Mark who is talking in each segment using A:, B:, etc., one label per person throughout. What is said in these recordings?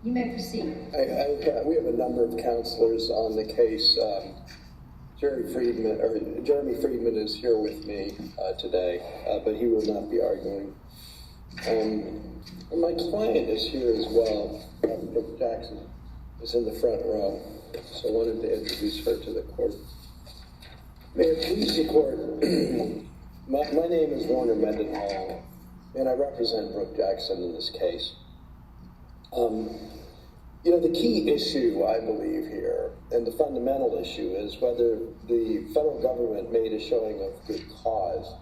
A: You may proceed.
B: We have a number of counselors on the case. Jeremy Friedman is here with me today, but he will not be arguing. And my client is here as well. Brook Jackson is in the front row, so I wanted to introduce her to the court. May it please the court, my name is Warner Mendenhall, and I represent Brook Jackson in this case. The key issue, I believe here, and the fundamental issue is whether the federal government made a showing of good cause.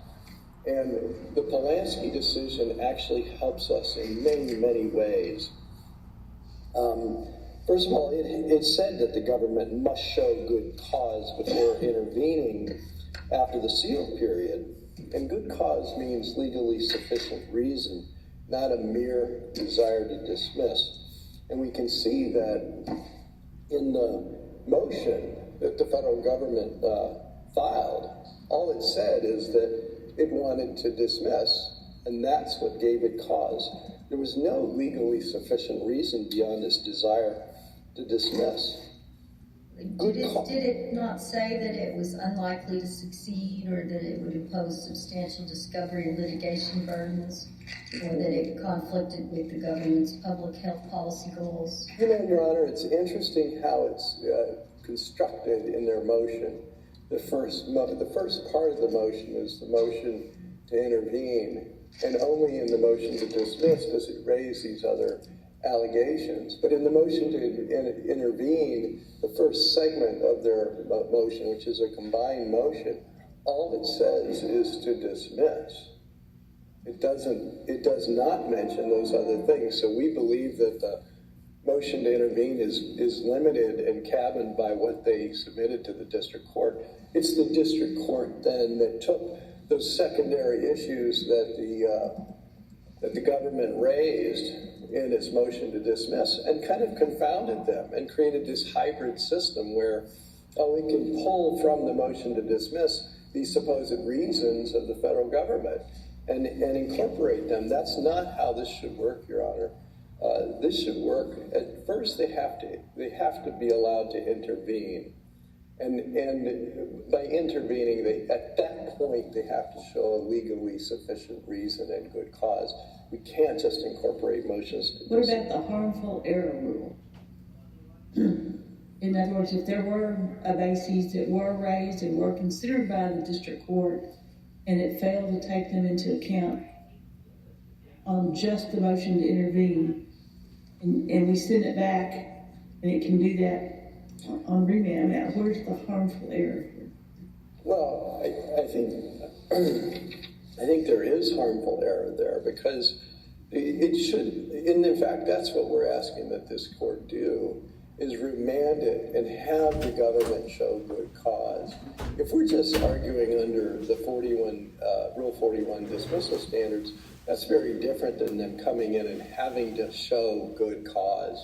B: And the Polanski decision actually helps us in many, many ways. First of all, it said that the government must show good cause before intervening after the seal period. And good cause means legally sufficient reason, not a mere desire to dismiss. And we can see that in the motion that the federal government filed, all it said is that it wanted to dismiss, and that's what gave it cause. There was no legally sufficient reason beyond this desire to dismiss.
A: Did it not say that it was unlikely to succeed, or that it would impose substantial discovery and litigation burdens, or that it conflicted with the government's public health policy goals?
B: Your Honor, it's interesting how it's constructed in their motion. The first part of the motion is the motion to intervene, and only in the motion to dismiss does it raise these other allegations. But in the motion to intervene, the first segment of their motion, which is a combined motion, all it says is to dismiss. It does not mention those other things. So we believe that the motion to intervene is limited and cabined by what they submitted to the district court. It's the district court then that took those secondary issues that the government raised in its motion to dismiss and kind of confounded them and created this hybrid system where we can pull from the motion to dismiss these supposed reasons of the federal government and incorporate them. That's not how this should work, Your Honor. This should work. At first, they have to be allowed to intervene, and by intervening, at that point they have to show a legally sufficient reason and good cause. We can't just incorporate motions.
C: What about the harmful error rule? In other words, if there were bases that were raised and were considered by the district court, and it failed to take them into account on just the motion to intervene, and we send it back, and it can do that on remand. Now, where's the harmful error?
B: Well, I think there is harmful error there because it should, and in fact, that's what we're asking that this court do, is remand it and have the government show good cause. If we're just arguing under the Rule 41 dismissal standards, that's very different than them coming in and having to show good cause.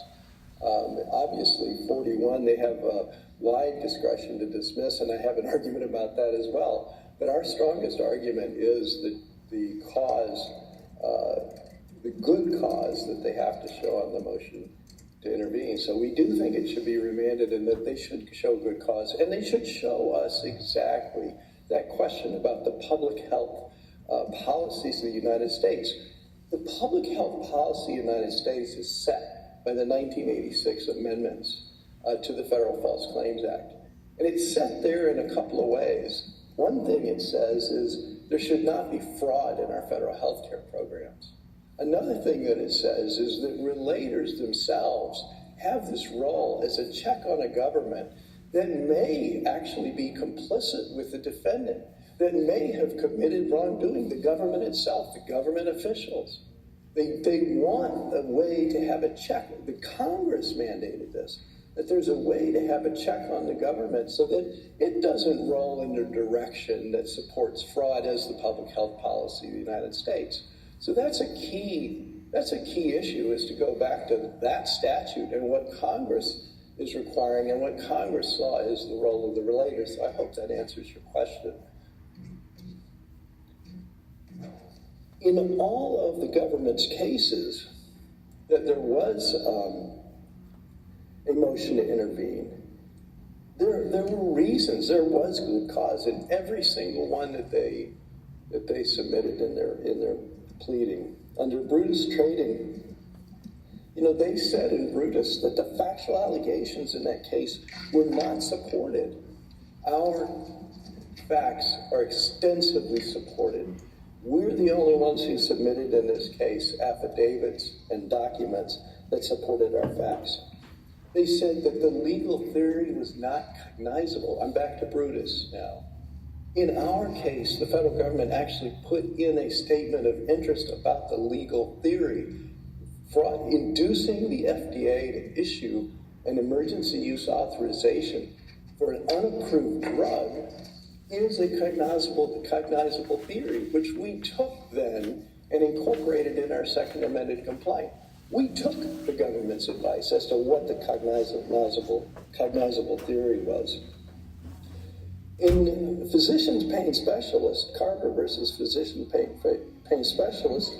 B: Obviously, 41, they have a wide discretion to dismiss, and I have an argument about that as well. But our strongest argument is that the good cause that they have to show on the motion to intervene. So we do think it should be remanded and that they should show good cause. And they should show us exactly that question about the public health policies of the United States. The public health policy of the United States is set by the 1986 amendments to the Federal False Claims Act. And it's set there in a couple of ways. One thing it says is there should not be fraud in our federal health care programs. Another thing that it says is that relators themselves have this role as a check on a government that may actually be complicit with the defendant, that may have committed wrongdoing, the government itself, the government officials. They want a way to have a check. The Congress mandated this, that there's a way to have a check on the government so that it doesn't roll in a direction that supports fraud as the public health policy of the United States. So that's a key issue, is to go back to that statute and what Congress is requiring and what Congress saw is the role of the relators. So I hope that answers your question. In all of the government's cases, that there was a motion to intervene. There were reasons. There was good cause in every single one that they submitted in their pleading. Under Brutus Trading, they said in Brutus that the factual allegations in that case were not supported. Our facts are extensively supported. We're the only ones who submitted in this case affidavits and documents that supported our facts. They said that the legal theory was not cognizable. I'm back to Brutus now. In our case, the federal government actually put in a statement of interest about the legal theory, inducing the FDA to issue an emergency use authorization for an unapproved drug is a cognizable theory, which we took then and incorporated in our second amended complaint. We took the government's advice as to what the cognizable theory was. In Physicians Pain Specialist, Carver versus Physician Pain Specialist,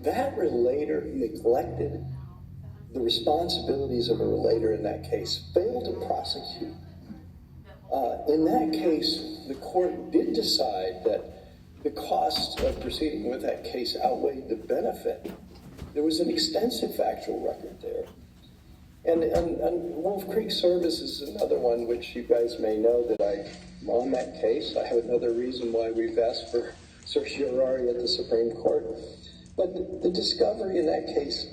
B: that relator neglected the responsibilities of a relator in that case, failed to prosecute. In that case, the court did decide that the cost of proceeding with that case outweighed the benefit. There was an extensive factual record there. And Wolf Creek Service is another one which you guys may know that I'm on that case. I have another reason why we've asked for certiorari at the Supreme Court. But the discovery in that case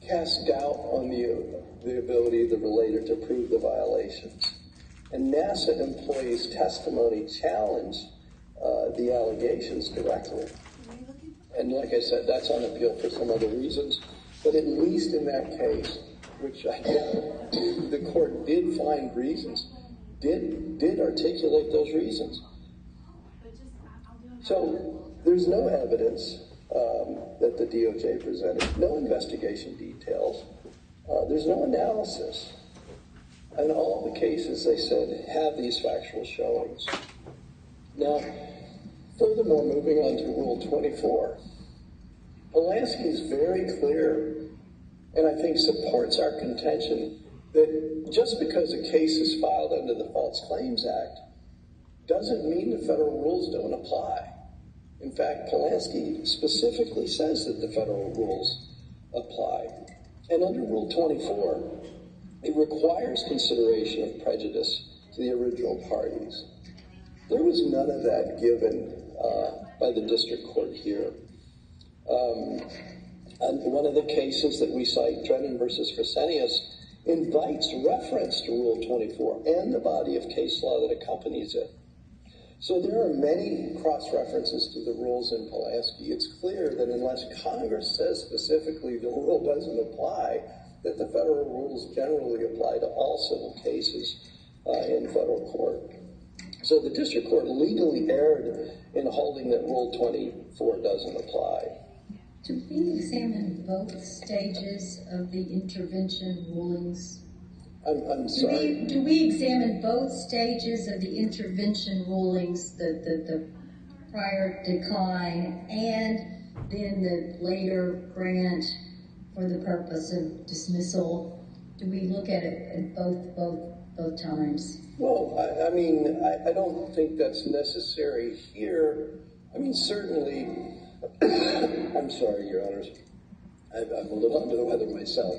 B: cast doubt on the ability of the relator to prove the violations. And NASA employees' testimony challenged the allegations directly. And like I said, that's on appeal for some other reasons. But at least in that case, which I get, the court did find reasons, did articulate those reasons. So there's no evidence that the DOJ presented, no investigation details. There's no analysis. And all the cases, they said, have these factual showings. Now, furthermore, moving on to Rule 24, Polanski is very clear, and I think supports our contention, that just because a case is filed under the False Claims Act doesn't mean the federal rules don't apply. In fact, Polanski specifically says that the federal rules apply. And under Rule 24, it requires consideration of prejudice to the original parties. There was none of that given by the district court here. And one of the cases that we cite, Drennan versus Fresenius, invites reference to Rule 24 and the body of case law that accompanies it. So there are many cross-references to the rules in Polanski. It's clear that unless Congress says specifically the rule doesn't apply, that the federal rules generally apply to all civil cases in federal court. So the district court legally erred in holding that Rule 24 doesn't apply.
A: Do we examine both stages of the intervention rulings?
B: I'm sorry?
A: Do we examine both stages of the intervention rulings, the prior decline and then the later grant for the purpose of dismissal? Do we look at it at both times?
B: Well, I don't think that's necessary here. I mean, certainly, I'm sorry, Your Honors. I'm a little under the weather myself.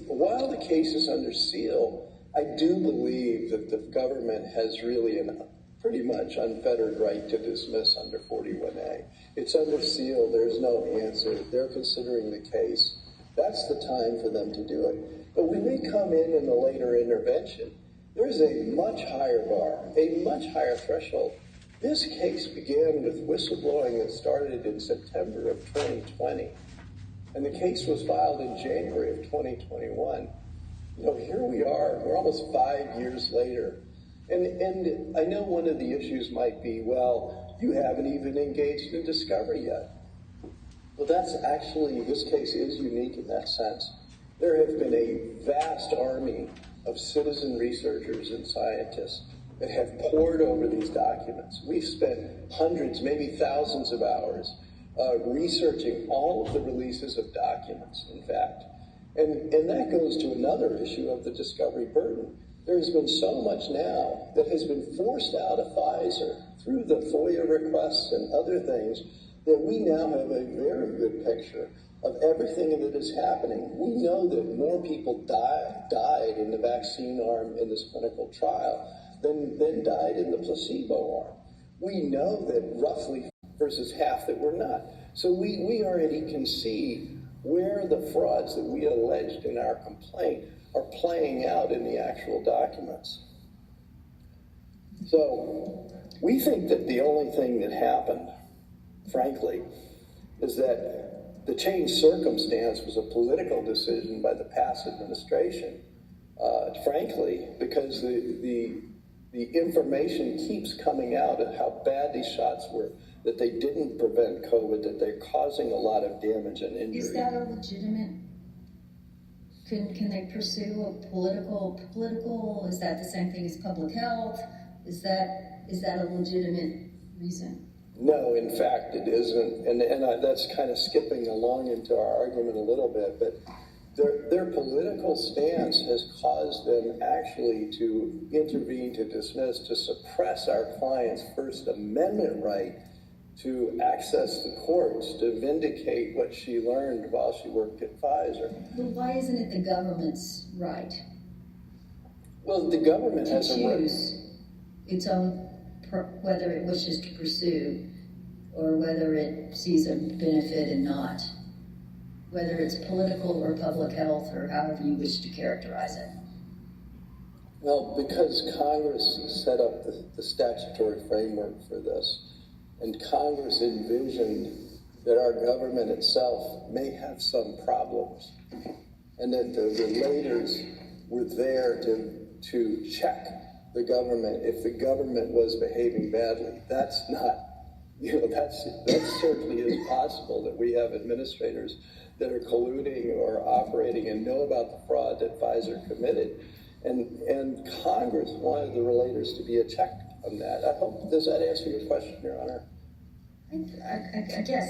B: While the case is under seal, I do believe that the government has really a pretty much unfettered right to dismiss under 41A. It's under seal. There's no answer. They're considering the case. That's the time for them to do it. But when they come in the later intervention, there's a much higher bar, a much higher threshold. This case began with whistleblowing that started in September of 2020. And the case was filed in January of 2021. Here we are. We're almost 5 years later. And I know one of the issues might be, well, you haven't even engaged in discovery yet. Well, this case is unique in that sense. There have been a vast army of citizen researchers and scientists that have pored over these documents. We've spent hundreds, maybe thousands of hours researching all of the releases of documents, in fact. And that goes to another issue of the discovery burden. There has been so much now that has been forced out of Pfizer through the FOIA requests and other things that we now have a very good picture of everything that is happening. We know that more people died in the vaccine arm in this clinical trial than died in the placebo arm. We know that roughly versus half that were not. So we already can see where the frauds that we alleged in our complaint are playing out in the actual documents. So we think that the only thing that happened, frankly, is that the changed circumstance was a political decision by the past administration, frankly, because the information keeps coming out of how bad these shots were, that they didn't prevent COVID, that they're causing a lot of damage and injury.
A: Is that a legitimate? Can they pursue a political? Is that the same thing as public health? Is that a legitimate reason?
B: No, in fact, it isn't, and that's kind of skipping along into our argument a little bit, but their political stance has caused them actually to intervene, to dismiss, to suppress our client's First Amendment right to access the courts, to vindicate what she learned while she worked at Pfizer.
A: But why isn't it the government's right?
B: Well, the government has a right.
A: Choose its own, whether it wishes to pursue or whether it sees a benefit and not, whether it's political or public health or however you wish to characterize it.
B: Well, because Congress set up the statutory framework for this, and Congress envisioned that our government itself may have some problems, and that the relators were there to check the government if the government was behaving badly. That's not, that certainly is possible that we have administrators that are colluding or operating and know about the fraud that Pfizer committed. And Congress wanted the relators to be a check on that. I hope, does that answer your question, Your Honor?
A: I guess.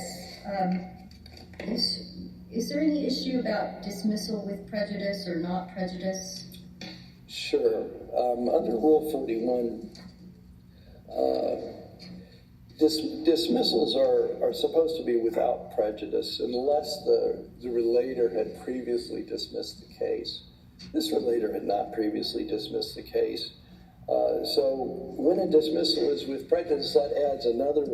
A: Is there any issue about dismissal with prejudice or not prejudice?
B: Sure. Under Rule 41, dismissals are supposed to be without prejudice unless the relator had previously dismissed the case. This relator had not previously dismissed the case. So when a dismissal is with prejudice, that adds another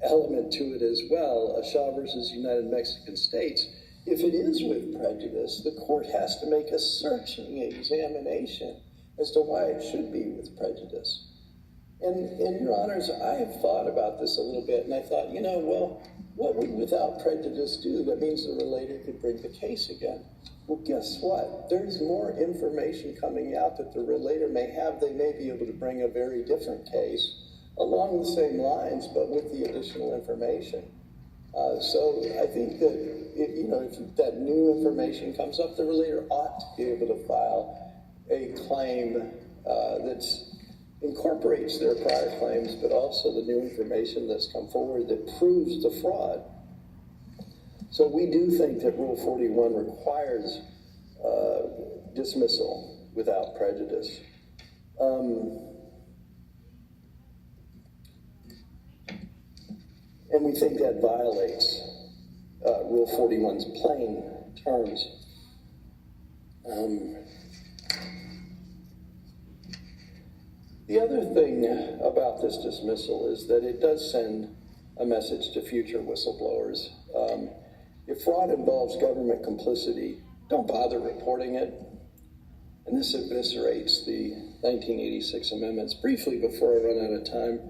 B: element to it as well. Shaw versus United Mexican States. If it is with prejudice, the court has to make a searching examination as to why it should be with prejudice. And Your Honors, I have thought about this a little bit, and I thought, well, what would without prejudice do? That means the relator could bring the case again. Well, guess what? There's more information coming out that the relator may have. They may be able to bring a very different case along the same lines, but with the additional information. So I think that, if that new information comes up, the relator ought to be able to file a claim that incorporates their prior claims, but also the new information that's come forward that proves the fraud. So we do think that Rule 41 requires dismissal without prejudice. And we think that violates Rule 41's plain terms. The other thing about this dismissal is that it does send a message to future whistleblowers. If fraud involves government complicity, don't bother reporting it. And this eviscerates the 1986 amendments. Briefly, before I run out of time,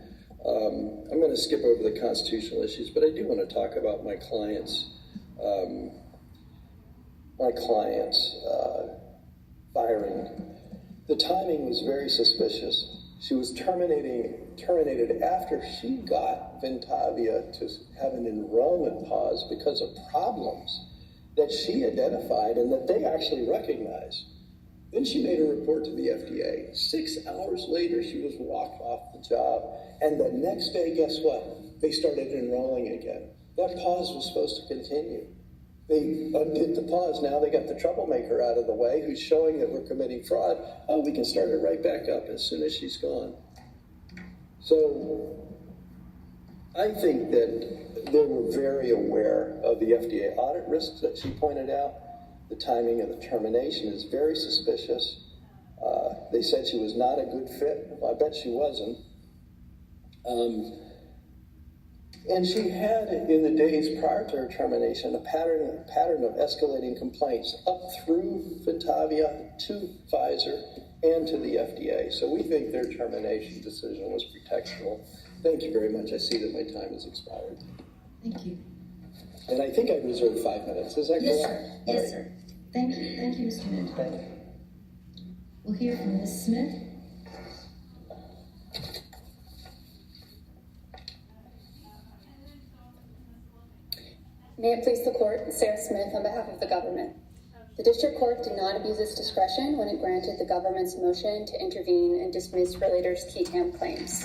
B: I'm going to skip over the constitutional issues, but I do want to talk about my client's firing. The timing was very suspicious. She was terminated after she got Ventavia to have an enrollment pause because of problems that she identified and that they actually recognized. Then she made a report to the FDA. 6 hours later, she was walked off the job. And the next day, guess what? They started enrolling again. That pause was supposed to continue. They undid the pause. Now they got the troublemaker out of the way who's showing that we're committing fraud. Oh, we can start it right back up as soon as she's gone. So I think that they were very aware of the FDA audit risks that she pointed out. The timing of the termination is very suspicious. They said she was not a good fit. Well, I bet she wasn't. And she had, in the days prior to her termination, a pattern of escalating complaints up through Ventavia to Pfizer and to the FDA. So we think their termination decision was pretextual. Thank you very much. I see that my time has expired.
A: Thank you.
B: And I think I reserved 5 minutes. Is that
A: Yes,
B: correct?
A: sir. Yes, sir. Thank you. Thank you, Mr. Minto. We'll hear from Ms. Smith.
D: May it please the court, Sarah Smith on behalf of the government. The district court did not abuse its discretion when it granted the government's motion to intervene and dismiss Relator's key TAM claims.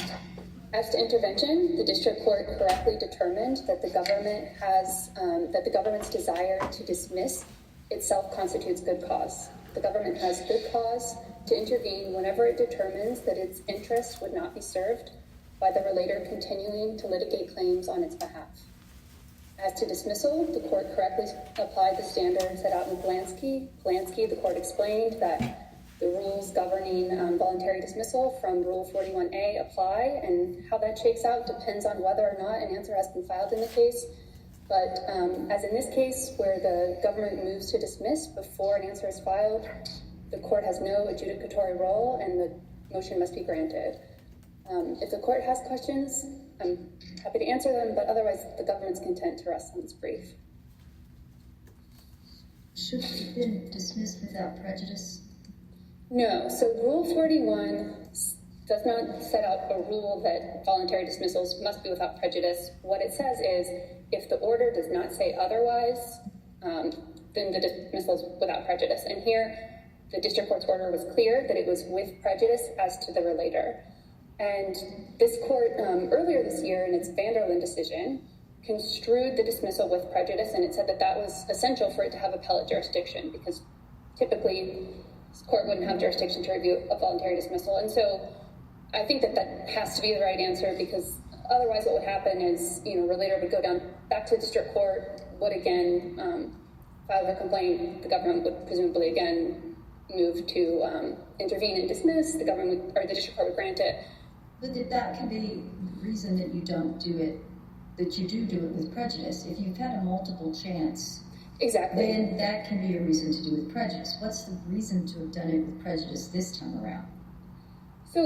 D: As to intervention, the district court correctly determined that the government's desire to dismiss itself constitutes good cause. The government has good cause to intervene whenever it determines that its interests would not be served by the relator continuing to litigate claims on its behalf. As to dismissal, the court correctly applied the standards set out in Polanski. Polanski, the court explained that the rules governing voluntary dismissal from Rule 41A apply, and how that shakes out depends on whether or not an answer has been filed in the case. But as in this case, where the government moves to dismiss before an answer is filed, the court has no adjudicatory role and the motion must be granted. If the court has questions, I'm happy to answer them, but otherwise the government's content to rest on its brief.
A: Should it have been dismissed without prejudice?
D: No, so Rule 41 does not set out a rule that voluntary dismissals must be without prejudice. What it says is, if the order does not say otherwise, then the dismissal is without prejudice. And here, the district court's order was clear that it was with prejudice as to the relator. And this court, earlier this year in its Vanderlyn decision, construed the dismissal with prejudice, and it said that that was essential for it to have appellate jurisdiction, because typically this court wouldn't have jurisdiction to review a voluntary dismissal. And so I think that that has to be the right answer, because otherwise what would happen is, relator would go down back to the district court, would again file a complaint, the government would presumably again move to intervene and dismiss, the government or the district court would grant it.
A: But that can be the reason that you don't do it, that you do it with prejudice. If you've had a multiple chance,
D: exactly,
A: then that can be a reason to do it with prejudice. What's the reason to have done it with prejudice this time around?
D: So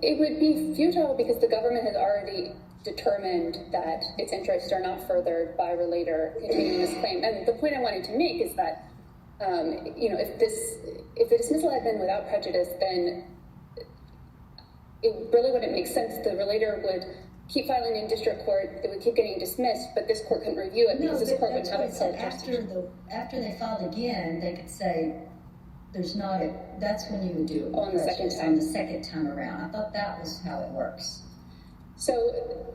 D: it would be futile because the government has already determined that its interests are not furthered by relator continuing this claim. And the point I wanted to make is that, if the dismissal had been without prejudice, then it really wouldn't make sense. The relator would keep filing in district court, it would keep getting dismissed, but this court couldn't review it because this court wouldn't have appellate jurisdiction.
A: After they filed again, they could say, that's when you would do it
D: on the second time.
A: On the second time around. I thought that was how it works.
D: So,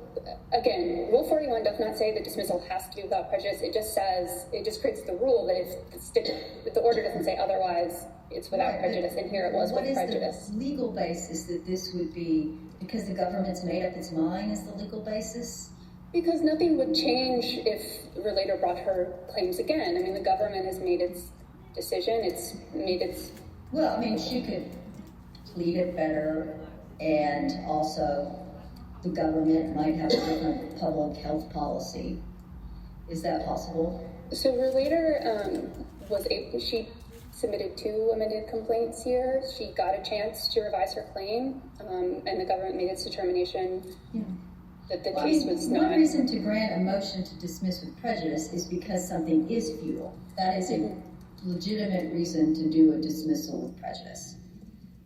D: again, Rule 41 does not say that dismissal has to be without prejudice. It just creates the rule that if the order doesn't say otherwise, it's without prejudice, and here it was with prejudice.
A: What is the legal basis that this would be, because the government's made up its mind, is the legal basis?
D: Because nothing would change if the relator brought her claims again. I mean, the government has made its decision, it's made its...
A: Well, I mean, she could plead it better, and also the government might have a different public health policy. Is that possible?
D: So relator she submitted 2 amended complaints here. She got a chance to revise her claim, and the government made its determination that the case was not...
A: One reason to grant a motion to dismiss with prejudice is because something is futile. That is a legitimate reason to do a dismissal with prejudice.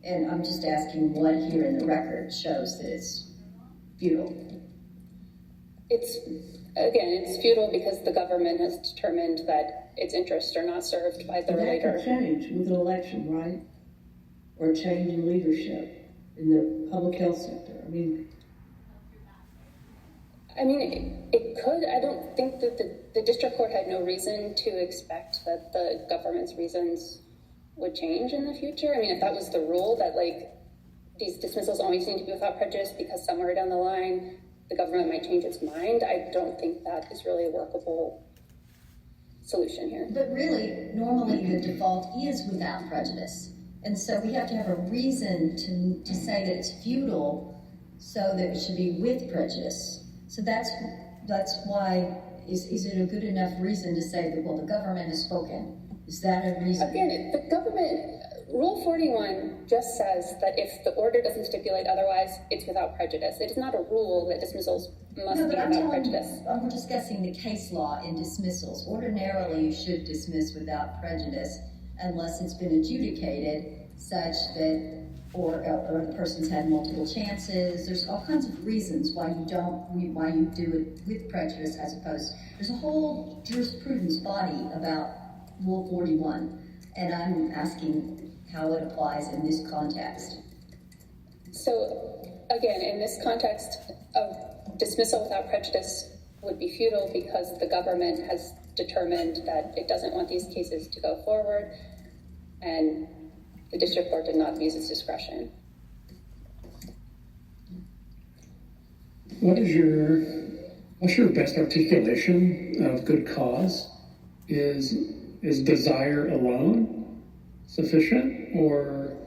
A: And I'm just asking what here in the record shows that it's futile.
D: It's futile because the government has determined that its interests are not served by the relator.
C: That could change with an election, right? Or a change in leadership in the public health sector. I mean,
D: I mean, it could. I don't think that the district court had no reason to expect that the government's reasons would change in the future. I mean, if that was the rule, that like these dismissals always need to be without prejudice because somewhere down the line the government might change its mind, I don't think that is really a workable solution here.
A: But really, normally the default is without prejudice. And so we have to have a reason to say that it's futile so that it should be with prejudice. So that's why, is it a good enough reason to say that, well, the government has spoken? Is that a reason?
D: Again, the government, Rule 41 just says that if the order doesn't stipulate otherwise, it's without prejudice. It is not a rule that dismissals must be without prejudice.
A: I'm discussing the case law in dismissals. Ordinarily, you should dismiss without prejudice unless it's been adjudicated such that, or the person's had multiple chances. There's all kinds of reasons why you do it with prejudice as opposed. There's a whole jurisprudence body about Rule 41, and I'm asking how it applies in this context.
D: So, again, in this context, of dismissal without prejudice would be futile because the government has determined that it doesn't want these cases to go forward, and the district court did not abuse its discretion.
E: What's your best articulation of good cause? Is desire alone sufficient, or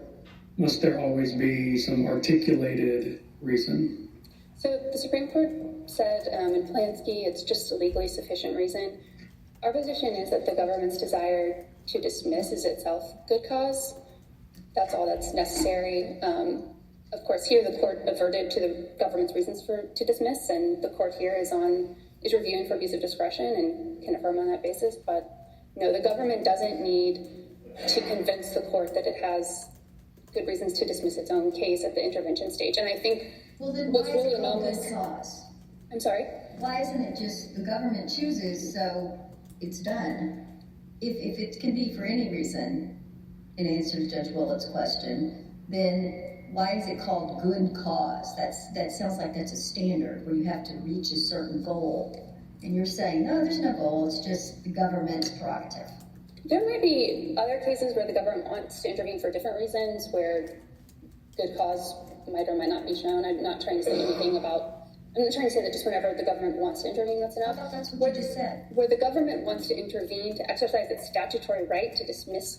E: must there always be some articulated reason?
D: So the Supreme Court said in Polanski it's just a legally sufficient reason. Our position is that the government's desire to dismiss is itself good cause. That's all that's necessary. Of course, here the court adverted to the government's reasons to dismiss, and the court here is reviewing for abuse of discretion and can affirm on that basis. But no, the government doesn't need to convince the court that it has good reasons to dismiss its own case at the intervention stage. And I think
A: well, then
D: what's
A: why
D: really
A: is it called
D: anomalous.
A: good cause?
D: I'm sorry?
A: Why isn't it just the government chooses, so it's done? If it can be for any reason, in answer to Judge Willett's question, then why is it called good cause? That sounds like that's a standard where you have to reach a certain goal. And you're saying, no, there's no goal, it's just the government's prerogative.
D: There might be other cases where the government wants to intervene for different reasons, where good cause might or might not be shown. I'm not trying to say anything about, I'm not trying to say that just whenever the government wants to intervene, that's enough.
A: I thought that's what you just said.
D: Where the government wants to intervene to exercise its statutory right to dismiss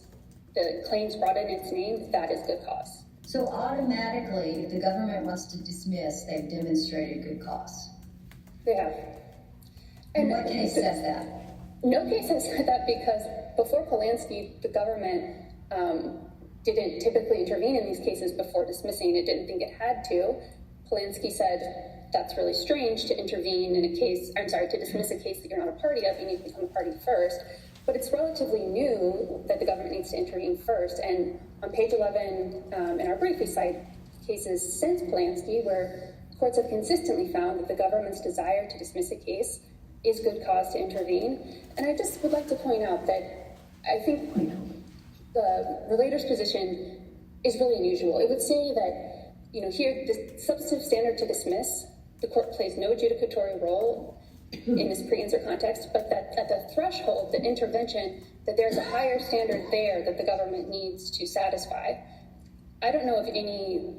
D: the claims brought in its name, that is good cause.
A: So automatically, if the government wants to dismiss, they've demonstrated good cause.
D: They have.
A: And what case says that?
D: No case has said that because before Polanski, the government didn't typically intervene in these cases before dismissing. It didn't think it had to. Polanski said that's really strange to intervene in a case, to dismiss a case that you're not a party of, you need to become a party first. But it's relatively new that the government needs to intervene first. And on page 11 in our brief, we cite cases since Polanski where courts have consistently found that the government's desire to dismiss a case is good cause to intervene. And I just would like to point out that I think the relator's position is really unusual. It would say that, here, the substantive standard to dismiss, the court plays no adjudicatory role in this pre-answer context, but that at the threshold, the intervention, that there's a higher standard there that the government needs to satisfy. I don't know of any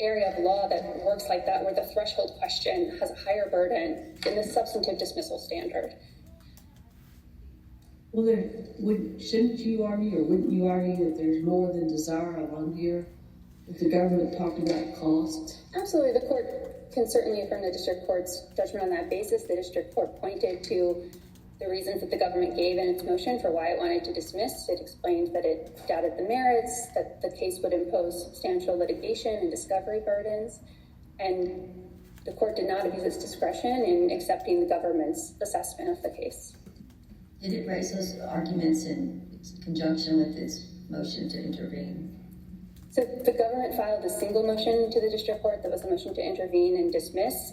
D: area of law that works like that, where the threshold question has a higher burden than the substantive dismissal standard.
C: Well, shouldn't you argue, or wouldn't you argue that there's more than desire alone here? If the government talked about cost?
D: Absolutely, the court can certainly affirm the district court's judgment on that basis. The district court pointed to the reasons that the government gave in its motion for why it wanted to dismiss. It explained that it doubted the merits, that the case would impose substantial litigation and discovery burdens, and the court did not abuse its discretion in accepting the government's assessment of the case.
A: Did it raise those arguments in conjunction with its motion to intervene?
D: So the government filed a single motion to the district court that was a motion to intervene and dismiss.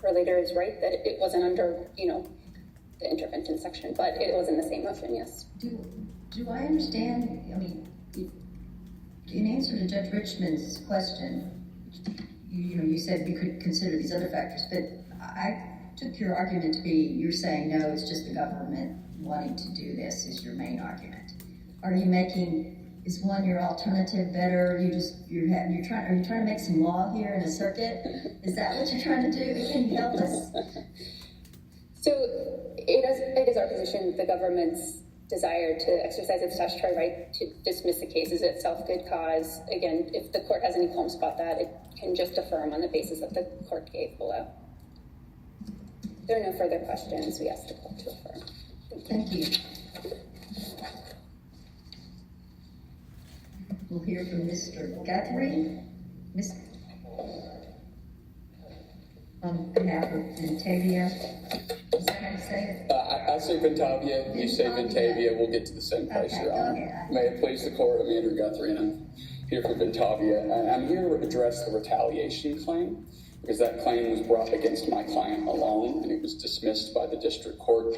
D: Relator is right that it wasn't under, the intervention section, but it was in the same motion, yes.
A: Do I understand, in answer to Judge Richmond's question, you said we could consider these other factors, but I took your argument to be, you're saying, no, it's just the government wanting to do this is your main argument. Are you making, is one your alternative better? Are you trying to make some law here in a circuit? Is that what you're trying to do? Can you help us?
D: So it is our position, the government's desire to exercise its statutory right to dismiss the case is itself good cause. Again, if the court has any qualms about that, it can just affirm on the basis that the court gave below. If there are no further questions, we ask the court to affirm.
A: Thank you. We'll hear from Mr. Guthrie. On behalf of Ventavia. Is that how you say it?
F: I say Ventavia, you say Ventavia, we'll get to the same place,
A: Okay,
F: Your
A: go
F: Honor.
A: ahead.
F: May it please the court, I'm Andrew Guthrie, and I'm here for Ventavia. And I'm here to address the retaliation claim, because that claim was brought against my client alone, and it was dismissed by the district court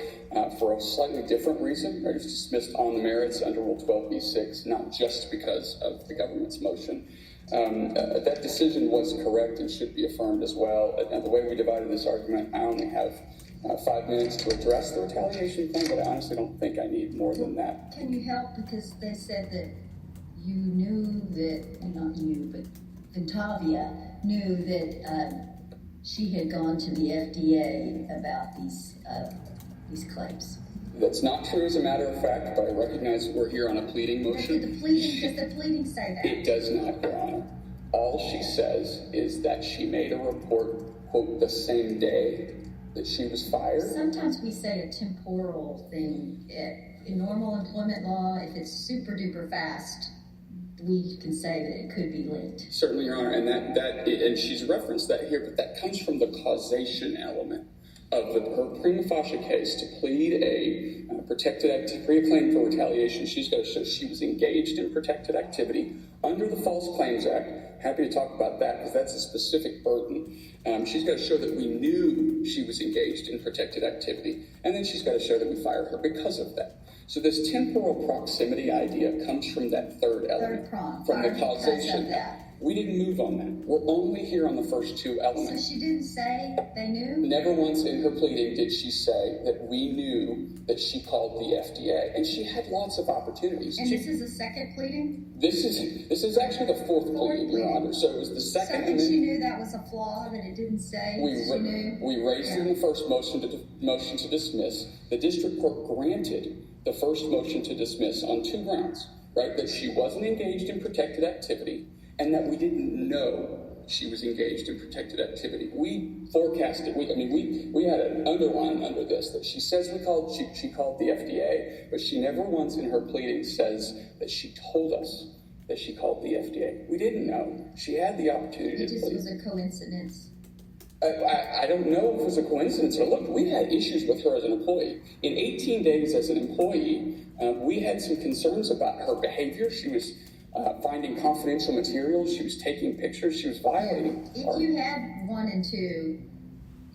F: for a slightly different reason. It was dismissed on the merits under Rule 12b-6, not just because of the government's motion. That decision was correct and should be affirmed as well. And the way we divided this argument, I only have 5 minutes to address the retaliation claim, but I honestly don't think I need more than that.
A: Can you help? Because they said that you knew that, not you, but Ventavia knew that she had gone to the FDA about these claims.
F: That's not true as a matter of fact, but I recognize that we're here on a pleading
A: Does
F: motion.
A: the pleading say that?
F: It does not, Your Honor. All she says is that she made a report, quote, the same day that she was fired.
A: Sometimes we say a temporal thing. In normal employment law, if it's super duper fast, we can say that it could be linked.
F: Certainly, Your Honor, and and she's referenced that here, but that comes from the causation element of her prima facie case to plead a claim for retaliation. She's got to show she was engaged in protected activity under the False Claims Act. Happy to talk about that because that's a specific burden. She's got to show that we knew she was engaged in protected activity, and then she's got to show that we fired her because of that. So this temporal proximity idea comes from that third element, from the causation. We didn't move on that. We're only here on the first two elements.
A: So she didn't say they knew?
F: Never once in her pleading did she say that we knew that she called the FDA, and she had lots of opportunities.
A: And this is a second pleading?
F: This is actually the fourth pleading, Your Honor. So it was the second.
A: So she knew that was a flaw, that it didn't say she knew?
F: We raised it in the first motion to dismiss. The district court granted the first motion to dismiss on two grounds, right? That she wasn't engaged in protected activity, and that we didn't know she was engaged in protected activity. We forecasted. We had an underline under this that she says she called the FDA, but she never once in her pleading says that she told us that she called the FDA. We didn't know. She had the opportunity to plead.
A: It was a coincidence.
F: I don't know if it was a coincidence or look, we had issues with her as an employee. In 18 days as an employee, we had some concerns about her behavior. She was finding confidential materials. She was taking pictures. She was violating.
A: If you had 1 and 2,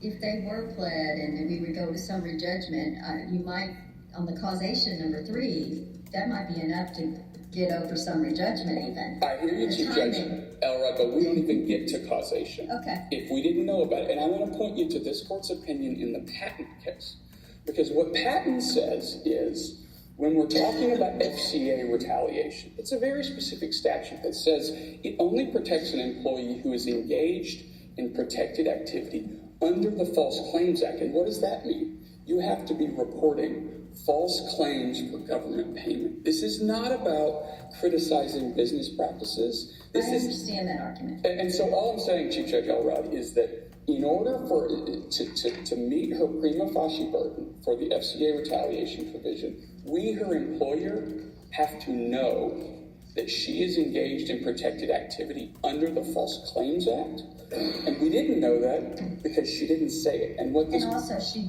A: if they were pled and we would go to summary judgment, you might, on the causation number 3, that might be enough to get over summary judgment even.
F: I hear you, Chief Judge Elrod, but we don't even get to causation.
A: Okay.
F: If we didn't know about it. And I want to point you to this court's opinion in the Patton case. Because what Patton says is, when we're talking about FCA retaliation, it's a very specific statute that says it only protects an employee who is engaged in protected activity under the False Claims Act. And what does that mean? You have to be reporting false claims for government payment. This is not about criticizing business practices.
A: I understand that argument.
F: And so all I'm saying, Chief Judge Elrod, is that in order for to meet her prima facie burden for the FCA retaliation provision, we, her employer, have to know that she is engaged in protected activity under the False Claims Act. And we didn't know that because she didn't say it. And
A: also she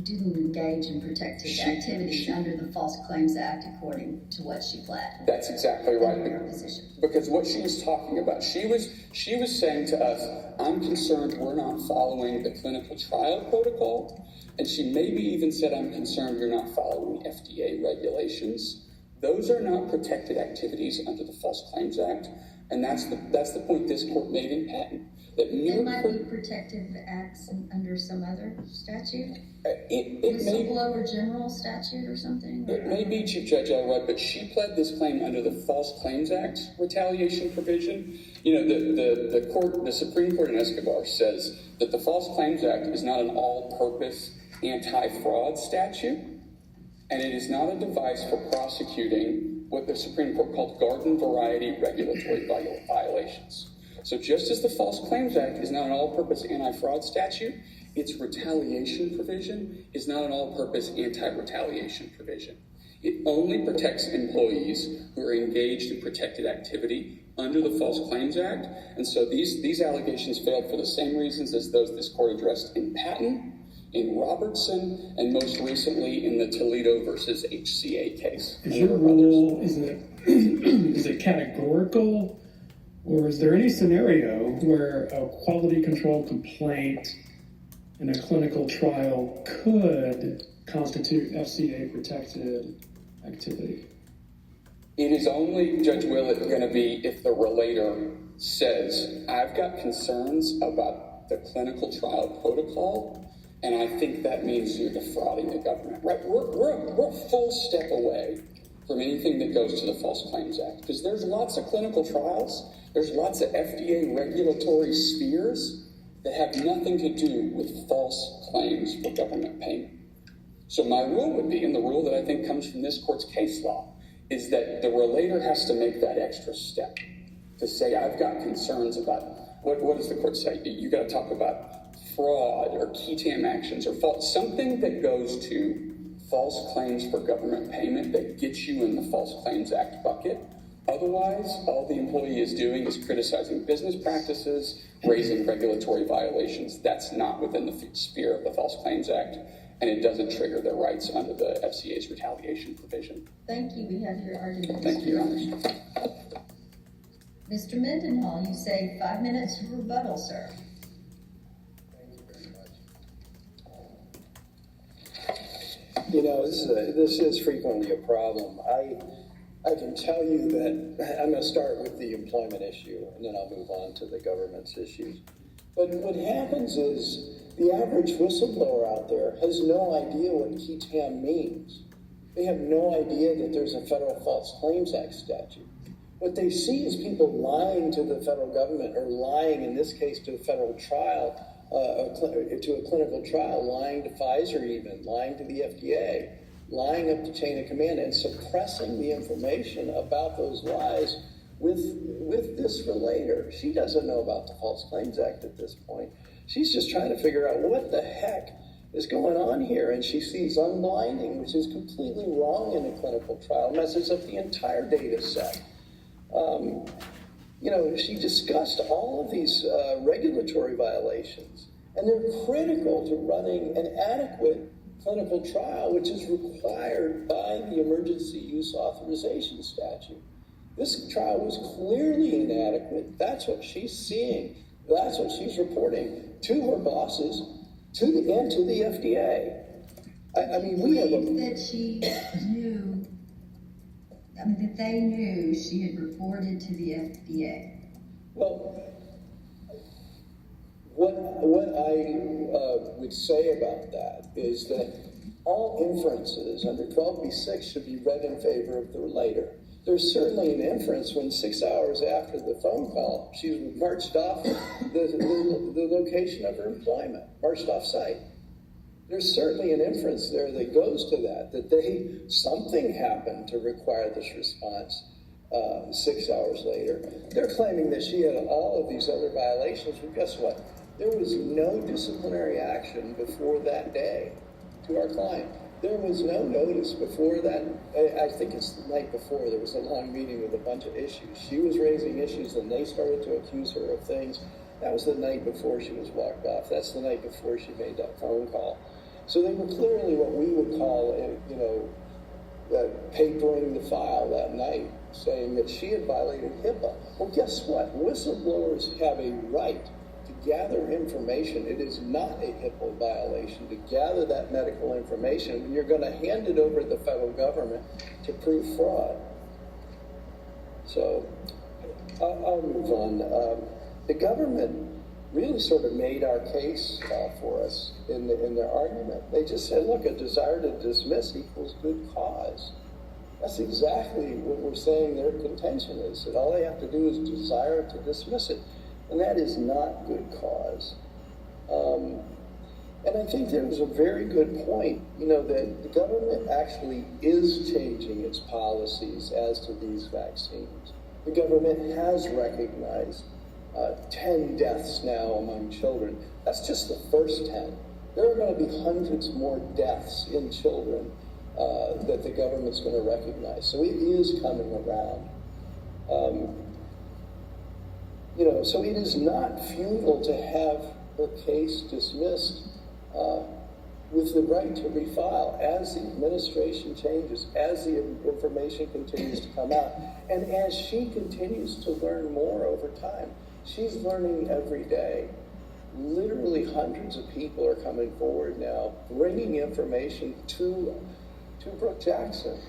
A: didn't engage in protected activities under the False Claims Act according to what she pled.
F: That's exactly right.
A: Her position.
F: Because what she was talking about, she was saying to us, I'm concerned we're not following the clinical trial protocol. And she maybe even said, I'm concerned you're not following FDA regulations. Those are not protected activities under the False Claims Act. And that's the point this court made in Patton. that mere
A: It might be protective acts under some other statute?
F: it may
A: Whistleblower general statute or something?
F: It may be, Chief Judge Elrod, but she pled this claim under the False Claims Act retaliation provision. You know, the Supreme Court in Escobar says that the False Claims Act is not an all-purpose anti-fraud statute, and it is not a device for prosecuting what the Supreme Court called garden variety regulatory violations. So just as the False Claims Act is not an all-purpose anti-fraud statute, its retaliation provision is not an all-purpose anti-retaliation provision. It only protects employees who are engaged in protected activity under the False Claims Act. And so these allegations failed for the same reasons as those this court addressed in Patton, in Robertson, and most recently in the Toledo versus HCA case.
E: Is your rule, is it categorical, or is there any scenario where a quality control complaint in a clinical trial could constitute FCA protected activity?
F: It is only, Judge Willett, going to be if the relator says, I've got concerns about the clinical trial protocol, and I think that means you're defrauding the government. Right? We're a full step away from anything that goes to the False Claims Act, because there's lots of clinical trials, there's lots of FDA regulatory spheres that have nothing to do with false claims for government payment. So my rule would be, and the rule that I think comes from this court's case law, is that the relator has to make that extra step to say, I've got concerns about, what does the court say? You got to talk about fraud or key tam actions or false, something that goes to false claims for government payment that gets you in the False Claims Act bucket. Otherwise, all the employee is doing is criticizing business practices, raising regulatory violations. That's not within the sphere of the False Claims Act, and it doesn't trigger their rights under the FCA's retaliation provision.
A: Thank you. We have your argument.
F: Thank you, Your Honor.
A: Mr. Mendenhall, you say 5 minutes for rebuttal, sir.
B: Thank you very much. You know, this is frequently a problem. I can tell you that I'm going to start with the employment issue, and then I'll move on to the government's issues. But what happens is the average whistleblower out there has no idea what key tam means. They have no idea that there's a federal False Claims Act statute. What they see is people lying to the federal government, or lying, in this case, to a federal trial, to a clinical trial, lying to Pfizer even, lying to the FDA, lying up the chain of command, and suppressing the information about those lies with this relator. She doesn't know about the False Claims Act at this point. She's just trying to figure out what the heck is going on here, and she sees unblinding, which is completely wrong in a clinical trial, messes up the entire data set. You know, she discussed all of these regulatory violations, and they're critical to running an adequate clinical trial, which is required by the emergency use authorization statute. This trial was clearly inadequate. That's what she's seeing. That's what she's reporting to her bosses, and to the FDA. I mean, we have
A: that she knew, that they knew she had reported to the FDA.
B: Well, what I would say about that is that all inferences under 12b-6 should be read in favor of the relator. There's certainly an inference when 6 hours after the phone call, she's marched off the location of her employment, marched off site. There's certainly an inference there that goes to that something happened to require this response 6 hours later. They're claiming that she had all of these other violations, but guess what? There was no disciplinary action before that day to our client. There was no notice before that. I think it's the night before. There was a long meeting with a bunch of issues. She was raising issues, and they started to accuse her of things. That was the night before she was walked off. That's the night before she made that phone call. So they were clearly what we would call, papering the file that night, saying that she had violated HIPAA. Well, guess what? Whistleblowers have a right to gather information. It is not a HIPAA violation to gather that medical information when you're going to hand it over to the federal government to prove fraud. So I'll move on. The government really sort of made our case for us in their argument. They just said, look, a desire to dismiss equals good cause. That's exactly what we're saying their contention is, that all they have to do is desire to dismiss it. And that is not good cause. And I think there's a very good point, that the government actually is changing its policies as to these vaccines. The government has recognized 10 deaths now among children. That's just the first 10. There are going to be hundreds more deaths in children that the government's going to recognize. So it is coming around. So it is not futile to have her case dismissed with the right to refile as the administration changes, as the information continues to come out, and as she continues to learn more over time. She's learning every day. Literally hundreds of people are coming forward now, bringing information to Brook Jackson,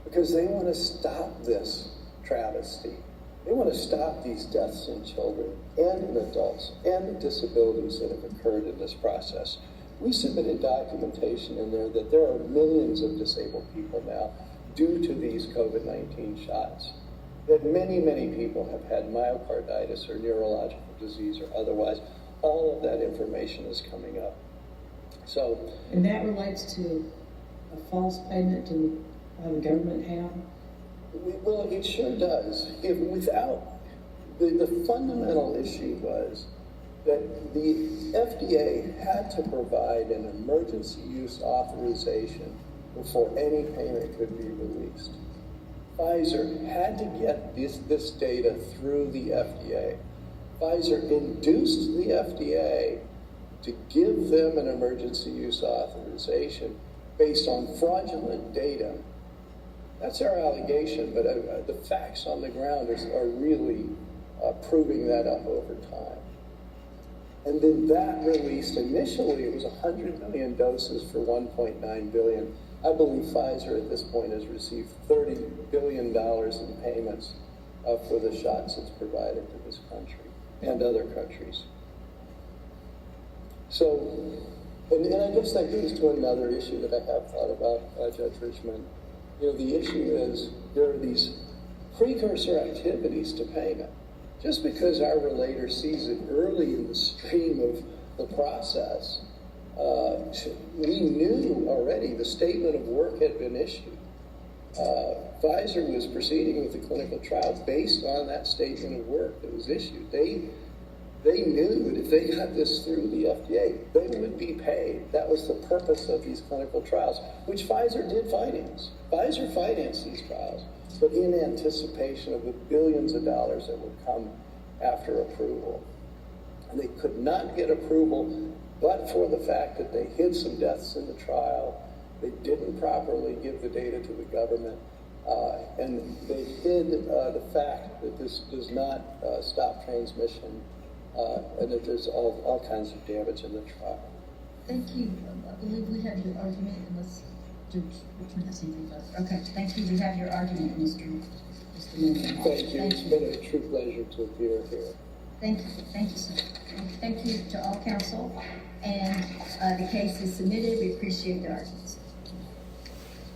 B: because they want to stop this travesty. They want to stop these deaths in children and in adults and the disabilities that have occurred in this process. We submitted documentation in there that there are millions of disabled people now due to these COVID-19 shots, that many, many people have had myocarditis or neurological disease or otherwise. All of that information is coming up.
C: And that relates to a false payment to the government have?
B: Well, it sure does. The fundamental issue was that the FDA had to provide an emergency use authorization before any payment could be released. Pfizer had to get this data through the FDA. Pfizer induced the FDA to give them an emergency use authorization based on fraudulent data. That's our allegation, but the facts on the ground are really proving that up over time. And then that released, initially it was 100 million doses for $1.9 billion. I believe Pfizer at this point has received $30 billion in payments for the shots it's provided to this country and other countries. So, and I guess that goes to another issue that I have thought about, Judge Richmond. The issue is there are these precursor activities to payment. Just because our relator sees it early in the stream of the process, we knew already the statement of work had been issued. Pfizer was proceeding with the clinical trial based on that statement of work that was issued. They knew that if they got this through the FDA, they would be paid. That was the purpose of these clinical trials, which Pfizer did finance. Pfizer financed these trials, but in anticipation of the billions of dollars that would come after approval. And they could not get approval but for the fact that they hid some deaths in the trial, they didn't properly give the data to the government, and they hid the fact that this does not stop transmission, and that there's all kinds of damage in the trial.
A: Thank you. I believe we have your argument, unless Judge Richmond has anything further. Okay, thank you. We have your argument, Mr. Miller.
B: Thank you. It's been a true pleasure to appear here.
A: Thank you. Thank you, sir. Thank you to all counsel. And the case is submitted. We appreciate the arguments.